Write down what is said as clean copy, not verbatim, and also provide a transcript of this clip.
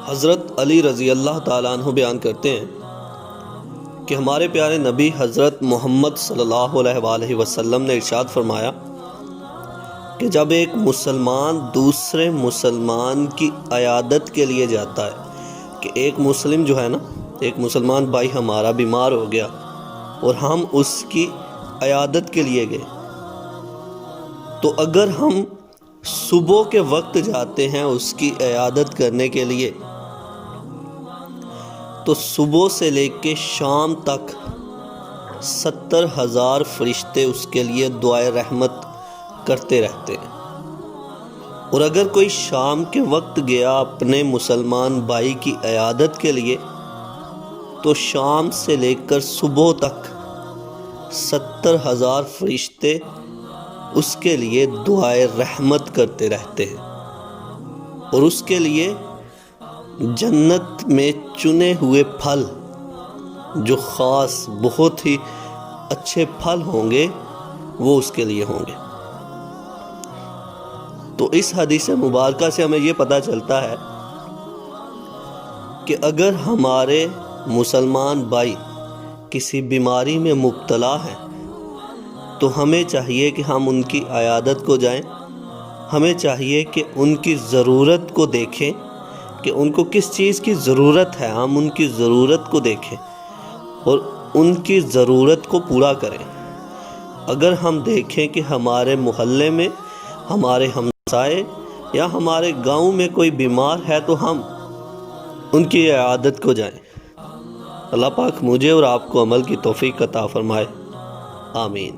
حضرت علی رضی اللہ تعالیٰ عنہ بیان کرتے ہیں کہ ہمارے پیارے نبی حضرت محمد صلی اللہ علیہ وآلہ وسلم نے ارشاد فرمایا کہ جب ایک مسلمان دوسرے مسلمان کی عیادت کے لیے جاتا ہے کہ ایک مسلم جو ہے نا، ایک مسلمان بھائی ہمارا بیمار ہو گیا اور ہم اس کی عیادت کے لیے گئے، تو اگر ہم صبح کے وقت جاتے ہیں اس کی عیادت کرنے کے لیے تو صبح سے لے کے شام تک 70,000 فرشتے اس کے لیے دعائے رحمت کرتے رہتے ہیں۔ اور اگر کوئی شام کے وقت گیا اپنے مسلمان بھائی کی عیادت کے لیے تو شام سے لے کر صبح تک 70,000 فرشتے اس کے لیے دعائے رحمت کرتے رہتے ہیں، اور اس کے لیے جنت میں چنے ہوئے پھل جو خاص بہت ہی اچھے پھل ہوں گے وہ اس کے لیے ہوں گے۔ تو اس حدیث مبارکہ سے ہمیں یہ پتہ چلتا ہے کہ اگر ہمارے مسلمان بھائی کسی بیماری میں مبتلا ہیں تو ہمیں چاہیے کہ ہم ان کی عیادت کو جائیں، ہمیں چاہیے کہ ان کی ضرورت کو دیکھیں کہ ان کو کس چیز کی ضرورت ہے، ہم ان کی ضرورت کو دیکھیں اور ان کی ضرورت کو پورا کریں۔ اگر ہم دیکھیں کہ ہمارے محلے میں، ہمارے ہمسائے یا ہمارے گاؤں میں کوئی بیمار ہے تو ہم ان کی عیادت کو جائیں۔ اللہ پاک مجھے اور آپ کو عمل کی توفیق عطا فرمائے، آمین۔